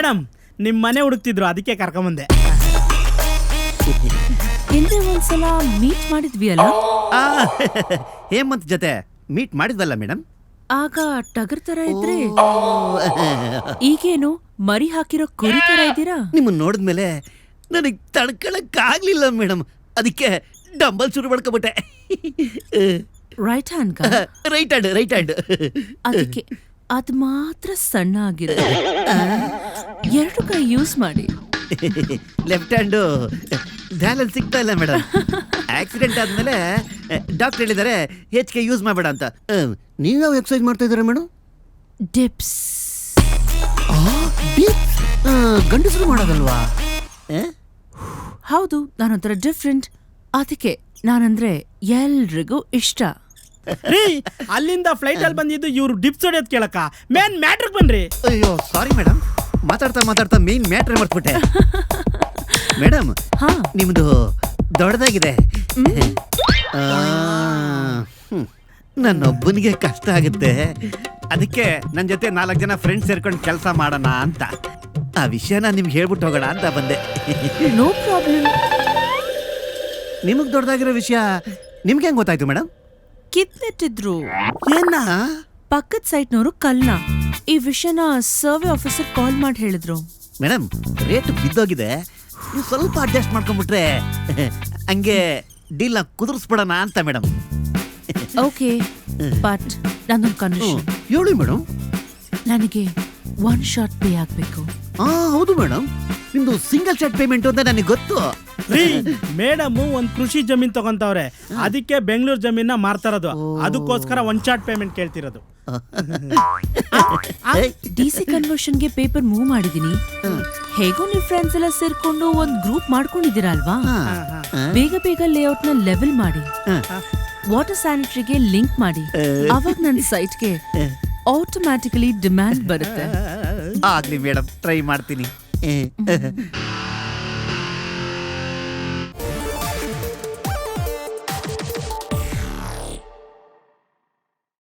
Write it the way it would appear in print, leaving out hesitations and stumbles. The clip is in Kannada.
ಮೇಡಮ್ ನಿಮ್ಮ ಮನೆ ಹುಡುಕ್ತಿದ್ರು, ಅದಕ್ಕೆ ಕರ್ಕೊಂಬಂದೆ. ಹಿಂದೆ ಒಂದ್ಸಲ ಮೀಟ್ ಮಾಡಿದ್ವಿ ಅಲ್ಲ? ಹೇಮಂತ್ ಜೊತೆ ಮೀಟ್ ಮಾಡಿದ್ವಲ್ಲ ಮೇಡಮ್. ಆಗ ಟಗರ್ ತರ ಇದ್ರೆ, ಈಗೇನು ಮರಿ ಹಾಕಿರೋ ಕುರಿ ತರ ಇದ್ದೀರಾ? ನಿಮ್ಮನ್ನ ನೋಡಿದ್ಮೇಲೆ ನನಗೆ ತಡ್ಕೊಳಕ್ಕಾಗ್ಲಿಲ್ಲ ಮೇಡಮ್, ಅದಕ್ಕೆ ಡಂಬಲ್ ಶುರು ಮಾಡ್ಕೊಬಿಟ್ಟೆ. Right hand right hand. ಅದಕ್ಕೆ ಅದ್ ಮಾತ್ರ ಸಣ್ಣ ಆಗಿದೆ. ಎರಡು ಕೈ ಯೂಸ್ ಮಾಡಿ. ಲೆಫ್ಟ್ ಹ್ಯಾಂಡು ಬ್ಯಾಲೆನ್ಸ್ ಸಿಗ್ತಾ ಇಲ್ಲ ಮೇಡಮ್. ಆಕ್ಸಿಡೆಂಟ್ ಆದ್ಮೇಲೆ ಡಾಕ್ಟರ್ ಹೇಳಿದ್ದಾರೆ ಹೆಚ್ಚಿಗೆ ಯೂಸ್ ಮಾಡಬೇಡ ಅಂತ. ನೀವು ಯಾವ ಎಕ್ಸರ್ಸೈಸ್ ಮಾಡ್ತಾ ಇದ್ದೀರಾ ಮೇಡಮ್? ಡಿಪ್ಸ್. ಗಂಡಸರು ಮಾಡೋದಲ್ವಾ? ಹೌದು, ನಾನೊಂಥರ ಡಿಫ್ರೆಂಟ್. ಅದಕ್ಕೆ ನಾನಂದ್ರೆ ಎಲ್ರಿಗೂ ಇಷ್ಟ. ರೀ, ಅಲ್ಲಿಂದ ಫ್ಲೈಟ್ ಅಲ್ಲಿ ಬಂದಿದ್ದು ಇವ್ರು ಡಿಪ್ಸ್ ಹೊಡೆಯೋದ್ ಕೇಳಕ್ಕ. ಮೇನ್ ಮ್ಯಾಟ್ರಿಗೆ ಬನ್ರಿ. ಅಯ್ಯೋ ಸಾರಿ ಮೇಡಮ್, ಮಾತಾಡ್ತಾ ಮೇನ್ ಮ್ಯಾಟ್ರ್ ಮಾಡ್ಬಿಟ್ಟೆ. ಮೇಡಮ್, ನಿಮ್ದು ದೊಡ್ಡದಾಗಿದೆ. ನನ್ನೊಬ್ಬನಿಗೆ ಕಷ್ಟ ಆಗುತ್ತೆ, ಅದಕ್ಕೆ ನನ್ನ ಜೊತೆ 4 ಜನ ಫ್ರೆಂಡ್ಸ್ ಸೇರ್ಕೊಂಡು ಕೆಲಸ ಮಾಡೋಣ ಅಂತ. ಆ ವಿಷಯನ ನಿಮ್ಗೆ ಹೇಳ್ಬಿಟ್ಟು ಹೋಗೋಣ ಅಂತ ಬಂದೆ. No problem. ನಿಮಗ್ ದೊಡ್ಡದಾಗಿರೋ ವಿಷಯ ನಿಮ್ಗೆ ಹೆಂಗ್ ಗೊತ್ತಾಯ್ತು ಮೇಡಮ್? ಕಿತ್ನೆಟ್ಟಿದ್ರು. ಏನ? ಪಕ್ಕದ ಸೈಟ್ನವರು ಕಲ್ನ. ಈ ವಿಷಯನ ಸರ್ವೆ ಆಫೀಸರ್ ಕಾಲ್ ಮಾಡಿ ಹೇಳಿದ್ರು. ಮೇಡಮ್, ರೇಟ್ ಬಿದ್ದೋಗಿದೆ, ನೀವು ಸ್ವಲ್ಪ ಅಡ್ಜಸ್ಟ್ ಮಾಡ್ಕೊಂಡ್ಬಿಟ್ರೆ ಹಂಗೆ ಡೀಲ್ ಕುದುರಿಸ್ಬಿಡೋಣ ಅಂತ ಮೇಡಮ್. ಓಕೆ, ಬಟ್ ನಂದೊಂದು ಕಂಡೀಷನ್. ಹೇಳಿ ಮೇಡಮ್. ನನಗೆ 1 ಶಾಟ್ ಪೇ ಆಗ್ಬೇಕು. ಹೌದು ಮೇಡಮ್, ನಿಮ್ದು ಸಿಂಗಲ್ ಶಾಟ್ ಪೇಮೆಂಟ್ ಅಂತ ನನಗೆ ಗೊತ್ತು. ರೀ, ಮೇಡಮ್ ಒಂದ್ ಕೃಷಿ ಜಮೀನ್ ತಗೊಂತವ್ರೆ, ಅದಕ್ಕೆ ಬೆಂಗಳೂರು ಜಮೀನ ಮಾರ್ತಾರದು, ಅದಕ್ಕೋಸ್ಕರ 1 ಶಾಟ್ ಪೇಮೆಂಟ್ ಕೇಳ್ತಿರೋದು. ಡಿಸಿ ಕನ್ವರ್ಷನ್ಗೆ ಪೇಪರ್ ಮೂವ್ ಮಾಡಿದೀನಿ. ಹೇಗೋ ನೀವು ಫ್ರೆಂಡ್ಸ್ ಎಲ್ಲ ಸೇರ್ಕೊಂಡು ಒಂದ್ ಗ್ರೂಪ್ ಮಾಡ್ಕೊಂಡಿದ್ದೀರಾ ಅಲ್ವಾ? ಬೇಗ ಬೇಗ ಲೇಔಟ್ ನ ಲೆವೆಲ್ ಮಾಡಿ, ವಾಟರ್ ಸ್ಯಾನಿಟರಿಗೆ ಲಿಂಕ್ ಮಾಡಿ, ಅವಾಗ ನನ್ನ ಸೈಟ್ಗೆ ಆಟೋಮ್ಯಾಟಿಕಲಿ ಡಿಮ್ಯಾಂಡ್ ಬರುತ್ತೆ. ಆಗ್ಲಿ ಮೇಡಮ್, ಟ್ರೈ ಮಾಡ್ತೀನಿ.